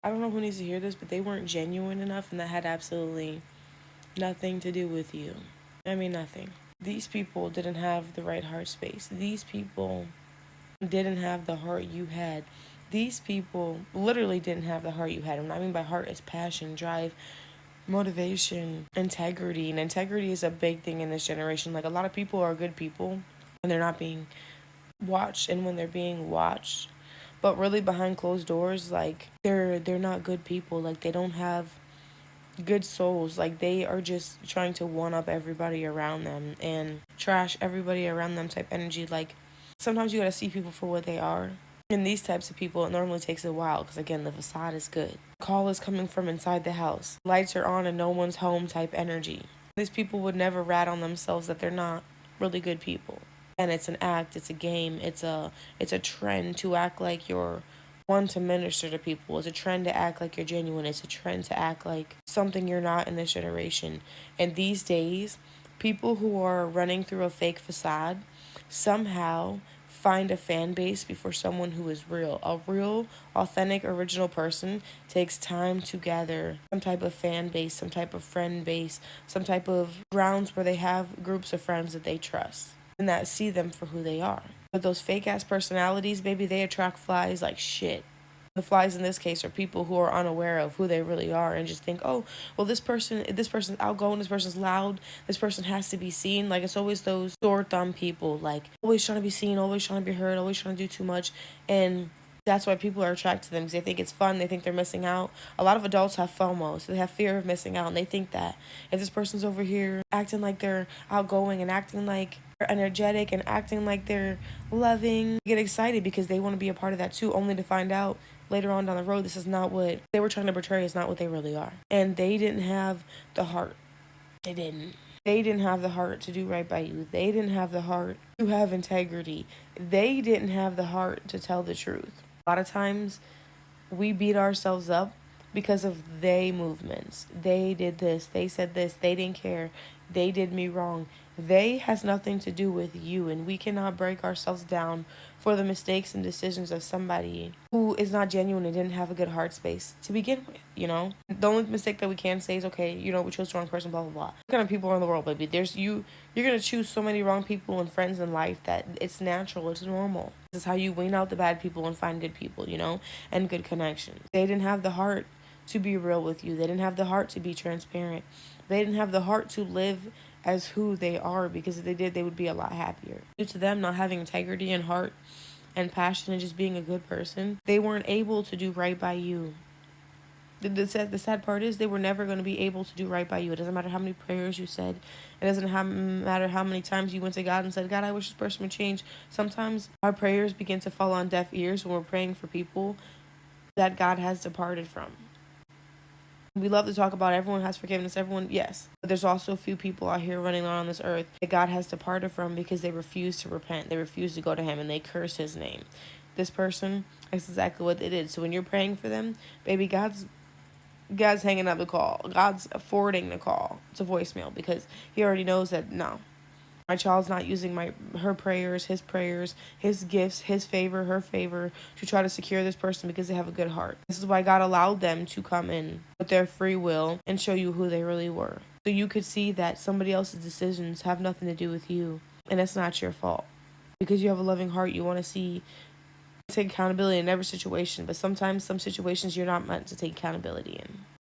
I don't know who needs to hear this, but they weren't genuine enough, and that had absolutely nothing to do with you. I mean, nothing. These people didn't have the right heart space. These people didn't have the heart you had. These people literally didn't have the heart you had. And what I mean by heart is passion, drive, motivation, integrity. And integrity is a big thing in this generation. Like, a lot of people are good people and they're not being watched, and when they're being watched, but really behind closed doors, like they're not good people. Like, they don't have good souls. Like, they are just trying to one up everybody around them and trash everybody around them type energy. Like, sometimes you gotta see people for what they are. And these types of people, it normally takes a while because, again, the facade is good. Call is coming from inside the house. Lights are on and no one's home type energy. These people would never rat on themselves that they're not really good people. And it's an act, it's a game, it's a trend to act like you're one to minister to people. It's a trend to act like you're genuine. It's a trend to act like something you're not in this generation. And these days, people who are running through a fake facade somehow find a fan base before someone who is real. A real, authentic, original person takes time to gather some type of fan base, some type of friend base, some type of grounds where they have groups of friends that they trust and that see them for who they are. But those fake ass personalities, baby, they attract flies like shit. The flies in this case are people who are unaware of who they really are and just think, oh, well, this person's outgoing, this person's loud, this person has to be seen. Like, it's always those sore thumb people, like always trying to be seen, always trying to be heard, always trying to do too much. And that's why people are attracted to them, because they think it's fun. They think they're missing out. A lot of adults have FOMO, so they have fear of missing out, and they think that if this person's over here acting like they're outgoing and acting like they're energetic and acting like they're loving, they get excited because they want to be a part of that too, only to find out later on down the road this is not what they were trying to portray. Is not what they really are, and they didn't have the heart. They didn't. They didn't have the heart to do right by you. They didn't have the heart to have integrity. They didn't have the heart to tell the truth. A lot of times we beat ourselves up because of they movements. They did this, they said this, they didn't care, they did me wrong. They has nothing to do with you, and we cannot break ourselves down for the mistakes and decisions of somebody who is not genuine and didn't have a good heart space to begin with, you know? The only mistake that we can say is, okay, we chose the wrong person, blah blah blah. What kind of people are in the world, baby? You're gonna choose so many wrong people and friends in life that it's natural, it's normal. This is how you wean out the bad people and find good people, and good connections. They didn't have the heart to be real with you. They didn't have the heart to be transparent. They didn't have the heart to live as who they are, because if they did, they would be a lot happier. Due to them not having integrity and heart and passion and just being a good person, they weren't able to do right by you. The sad part is they were never going to be able to do right by you. It doesn't matter how many prayers you said. It doesn't matter how many times you went to God and said, God, I wish this person would change. Sometimes our prayers begin to fall on deaf ears when we're praying for people that God has departed from. We love to talk about everyone has forgiveness, everyone, yes. But there's also a few people out here running on this earth that God has departed from because they refuse to repent. They refuse to go to Him and they curse His name. This person, that's exactly what they did. So when you're praying for them, baby, God's hanging up the call. God's forwarding the call to voicemail because He already knows that no, my child's not using her prayers, his gifts, his favor, her favor to try to secure this person because they have a good heart. This is why God allowed them to come in with their free will and show you who they really were. So you could see that somebody else's decisions have nothing to do with you, and it's not your fault. Because you have a loving heart, you want to see take accountability in every situation, but sometimes some situations you're not meant to take accountability in.